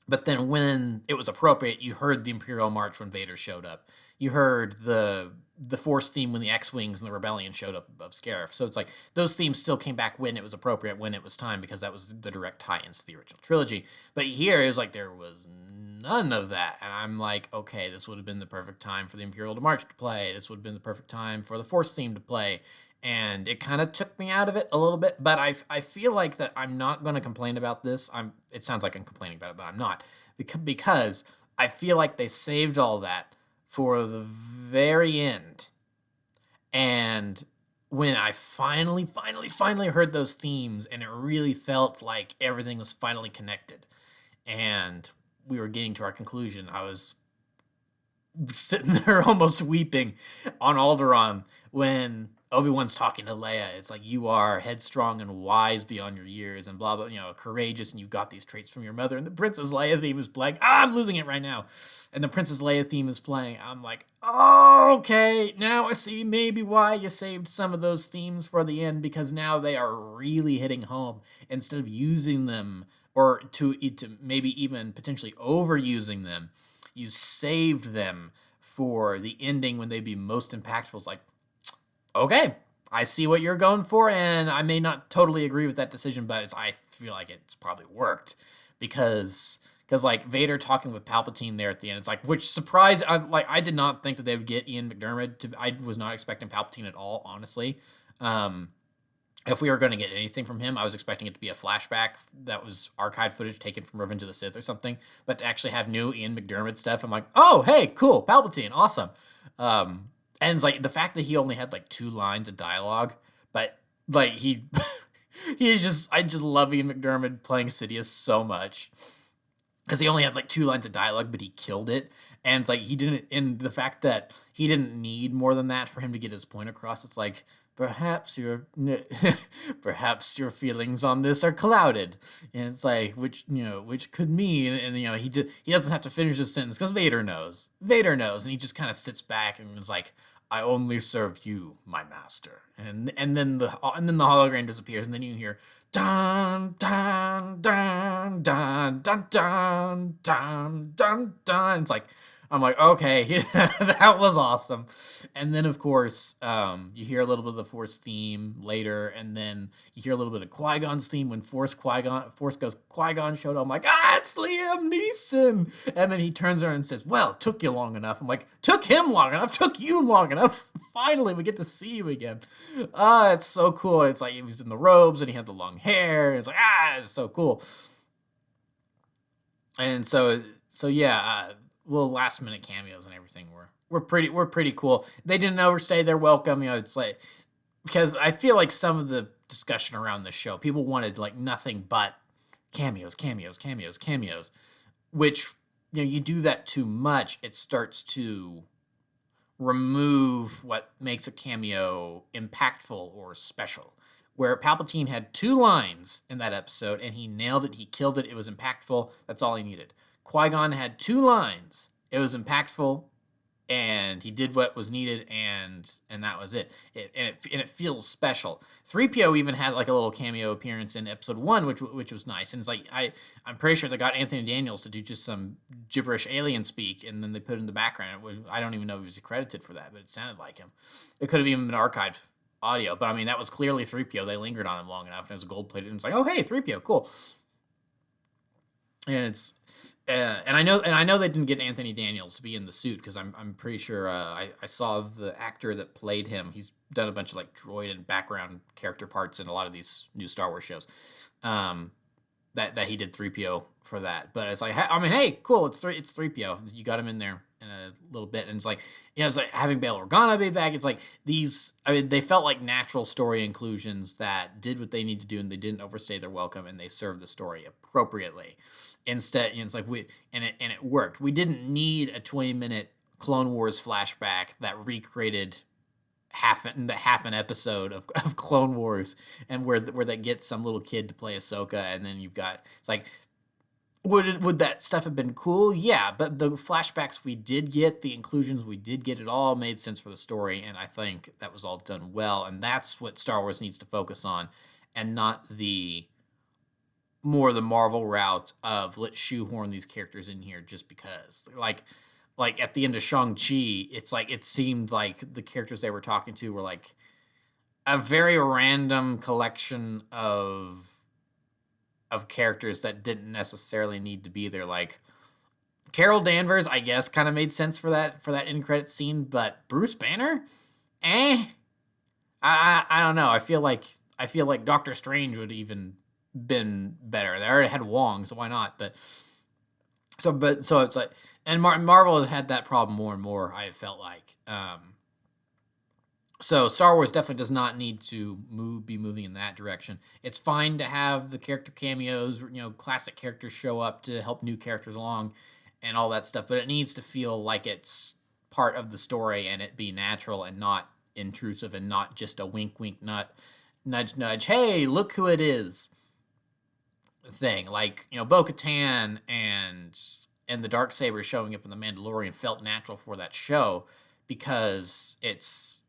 But then when it was appropriate, you heard the Imperial March when Vader showed up. You heard the Force theme when the X-Wings and the Rebellion showed up above Scarif. So it's like those themes still came back when it was appropriate, when it was time, because that was the direct tie-ins to the original trilogy. But here it was like there was none of that. And I'm like, okay, this would have been the perfect time for the Imperial March to play. This would have been the perfect time for the Force theme to play. And it kind of took me out of it a little bit, but I feel like that I'm not going to complain about this. It sounds like I'm complaining about it, but I'm not, because I feel like they saved all that for the very end. And when I finally heard those themes, and it really felt like everything was finally connected, and we were getting to our conclusion, I was sitting there almost weeping on Alderaan when Obi-Wan's talking to Leia. It's like, you are headstrong and wise beyond your years, and blah, blah, courageous, and you got these traits from your mother. And the Princess Leia theme is playing. I'm losing it right now. And the Princess Leia theme is playing. I'm like, oh, okay, now I see maybe why you saved some of those themes for the end, because now they are really hitting home. Instead of using them, or to maybe even potentially overusing them, you saved them for the ending when they'd be most impactful. It's like, okay, I see what you're going for, and I may not totally agree with that decision, but I feel like it's probably worked, because like Vader talking with Palpatine there at the end, it's like, which surprise, I did not think that they would get Ian McDiarmid. I was not expecting Palpatine at all, honestly. If we were going to get anything from him, I was expecting it to be a flashback that was archived footage taken from Revenge of the Sith or something, but to actually have new Ian McDiarmid stuff, I'm like, oh, hey, cool, Palpatine, awesome. And it's like the fact that he only had like 2 lines of dialogue, but like I just love Ian McDiarmid playing Sidious so much, because he only had like 2 lines of dialogue, but he killed it. And it's like and the fact that he didn't need more than that for him to get his point across. It's like, perhaps your feelings on this are clouded, and it's like, which could mean, and he doesn't have to finish his sentence because Vader knows, and he just kind of sits back and is like, I only serve you, my master, and then the hologram disappears, and then you hear dun dun dun dun dun dun dun dun dun. It's like, I'm like, okay, that was awesome. And then, of course, you hear a little bit of the Force theme later, and then you hear a little bit of Qui-Gon's theme when Force Ghost Qui-Gon showed up. I'm like, it's Liam Neeson! And then he turns around and says, well, took you long enough. I'm like, took him long enough? Took you long enough? Finally, we get to see you again. It's so cool. It's like he was in the robes, and he had the long hair. It's like, it's so cool. And so yeah, last minute cameos and everything were pretty cool. They didn't overstay their welcome. It's like, because I feel like some of the discussion around the show, people wanted like nothing but cameos, which, you do that too much, it starts to remove what makes a cameo impactful or special. Where Palpatine had 2 lines in that episode, and he nailed it, he killed it, it was impactful, that's all he needed. Qui-Gon had 2 lines. It was impactful, and he did what was needed, and that was it. It feels special. 3PO even had like a little cameo appearance in episode 1, which was nice. And it's like, I'm pretty sure they got Anthony Daniels to do just some gibberish alien speak, and then they put it in the background. I don't even know if he was credited for that, but it sounded like him. It could have even been archived audio, but I mean, that was clearly 3PO. They lingered on him long enough, and it was gold plated, and it's like, oh, hey, 3PO, cool. And it's and I know they didn't get Anthony Daniels to be in the suit, because I'm pretty sure I saw the actor that played him. He's done a bunch of like droid and background character parts in a lot of these new Star Wars shows. That he did 3PO for that, but it's like, I mean, hey, cool, it's 3PO. You got him in there, and a little bit. And it's like, it's like having Bail Organa be back. It's like these, I mean, they felt like natural story inclusions that did what they need to do, and they didn't overstay their welcome, and they served the story appropriately. Instead, it's like it worked. We didn't need a 20-minute Clone Wars flashback that recreated half an episode of Clone Wars, and where they get some little kid to play Ahsoka, and then you've got, it's like, would that stuff have been cool? Yeah, but the flashbacks we did get, the inclusions we did get, it all made sense for the story, and I think that was all done well, and that's what Star Wars needs to focus on, and not the Marvel route of let's shoehorn these characters in here just because. Like at the end of Shang-Chi, it's like it seemed like the characters they were talking to were like a very random collection of characters that didn't necessarily need to be there. Like Carol Danvers, I guess, kind of made sense for that end credit scene, but Bruce Banner, I don't know. I feel like Doctor Strange would even been better. They already had Wong, so why not? But it's like, and Marvel has had that problem more and more, I felt like. So Star Wars definitely does not need to be moving in that direction. It's fine to have the character cameos, classic characters show up to help new characters along and all that stuff, but it needs to feel like it's part of the story and it be natural and not intrusive and not just a wink, wink, nudge, nudge, hey, look who it is thing. Like, Bo-Katan and the Darksaber showing up in The Mandalorian felt natural for that show because it's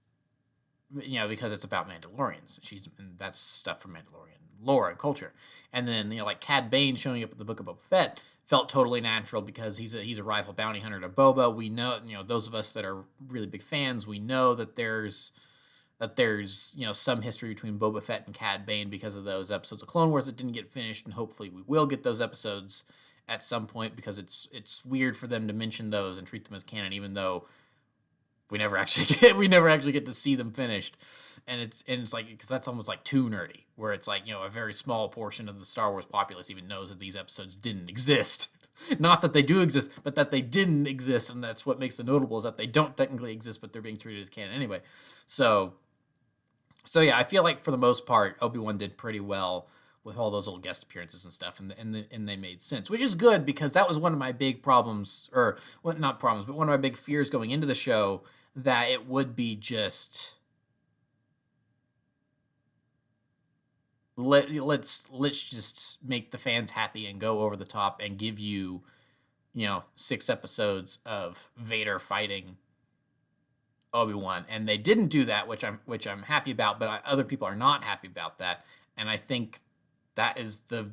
about Mandalorians. And that's stuff from Mandalorian lore and culture. And then, like Cad Bane showing up in the Book of Boba Fett felt totally natural because he's a rival bounty hunter to Boba. We know, those of us that are really big fans, we know that there's some history between Boba Fett and Cad Bane because of those episodes of Clone Wars that didn't get finished, and hopefully we will get those episodes at some point, because it's weird for them to mention those and treat them as canon, even though we never actually get to see them finished. And it's like, because that's almost like too nerdy, where it's like, a very small portion of the Star Wars populace even knows that these episodes didn't exist. Not that they do exist, but that they didn't exist, and that's what makes them notable, is that they don't technically exist, but they're being treated as canon anyway. So yeah, I feel like for the most part, Obi-Wan did pretty well with all those little guest appearances and stuff, and they made sense, which is good, because that was one of my big problems, or well, not problems, but one of my big fears going into the show, that it would be just let's just make the fans happy and go over the top and give you 6 episodes of Vader fighting Obi-Wan, and they didn't do that, which I'm happy about, but other people are not happy about that, and I think that is the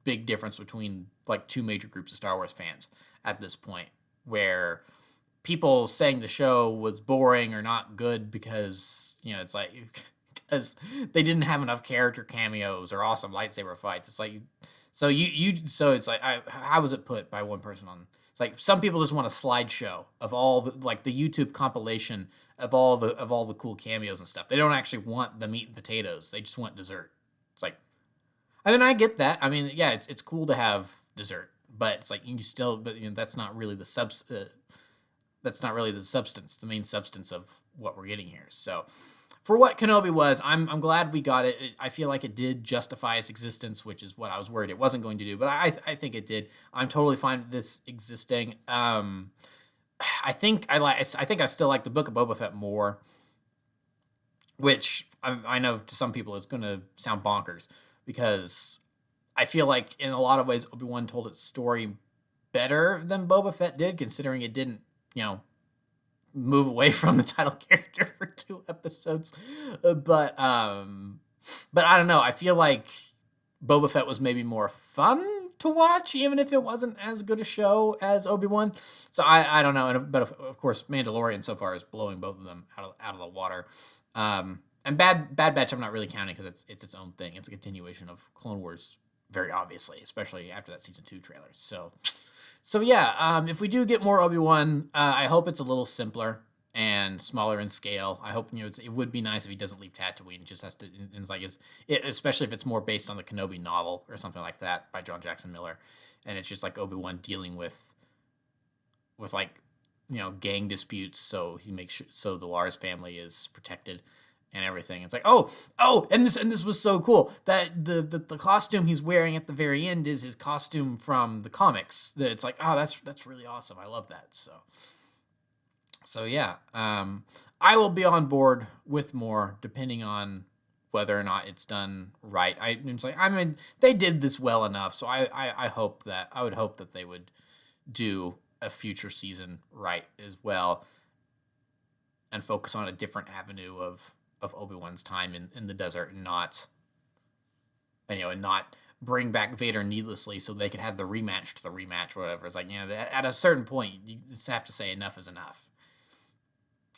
big difference between like 2 major groups of Star Wars fans at this point, where people saying the show was boring or not good because it's like because they didn't have enough character cameos or awesome lightsaber fights. It's like, so it's like, how was it put by one person on? It's like some people just want a slideshow of all the, like, the YouTube compilation of all the cool cameos and stuff. They don't actually want the meat and potatoes. They just want dessert. It's like, I mean, I get that. I mean, yeah, it's cool to have dessert, but it's like that's not really the substance, the main substance of what we're getting here. So, for what Kenobi was, I'm glad we got it. I feel like it did justify its existence, which is what I was worried it wasn't going to do, but I think it did. I'm totally fine with this existing. I think I still like the Book of Boba Fett more, which I know to some people is going to sound bonkers, because I feel like in a lot of ways Obi-Wan told its story better than Boba Fett did, considering it didn't, move away from the title character for 2 episodes. But I don't know. I feel like Boba Fett was maybe more fun to watch, even if it wasn't as good a show as Obi-Wan. So I don't know. But of course, Mandalorian so far is blowing both of them out of the water. And Bad Batch I'm not really counting, because it's its own thing. It's a continuation of Clone Wars, very obviously, especially after that season 2 trailer. So yeah, if we do get more Obi-Wan, I hope it's a little simpler and smaller in scale. I hope it would be nice if he doesn't leave Tatooine. It just has to, and it's like especially if it's more based on the Kenobi novel or something like that by John Jackson Miller, and it's just like Obi-Wan dealing with like gang disputes, so he makes sure so the Lars family is protected and everything. It's like, oh, and this was so cool that the costume he's wearing at the very end is his costume from the comics. That it's like, oh, that's really awesome. I love that. So yeah, I will be on board with more depending on whether or not it's done right. It's like, I mean, they did this well enough, so I would hope that they would do a future season right as well and focus on a different avenue of Obi-Wan's time in the desert, and not bring back Vader needlessly so they could have the rematch to the rematch or whatever. It's like, at a certain point you just have to say enough is enough.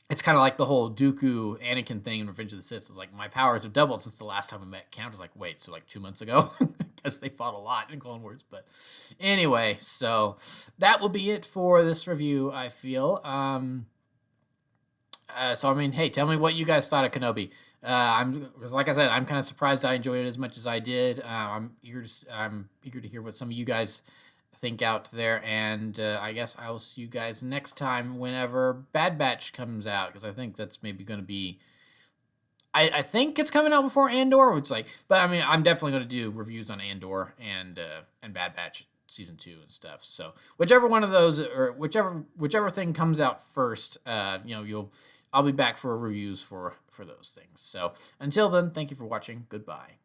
It's kind of like the whole Dooku Anakin thing in Revenge of the Sith. It's like, my powers have doubled since the last time we met. Count is like, wait, so like 2 months ago? Because they fought a lot in Clone Wars. But anyway, so that will be it for this review, I feel. So I mean, hey, tell me what you guys thought of Kenobi. Because like I said, I'm kind of surprised I enjoyed it as much as I did. I'm eager to hear what some of you guys think out there, and I guess I will see you guys next time whenever Bad Batch comes out, because I think that's maybe going to be. I think it's coming out before Andor. It's like, but I mean, I'm definitely going to do reviews on Andor and Bad Batch season 2 and stuff. So whichever one of those, or whichever thing comes out first, I'll be back for reviews for those things. So until then, thank you for watching. Goodbye.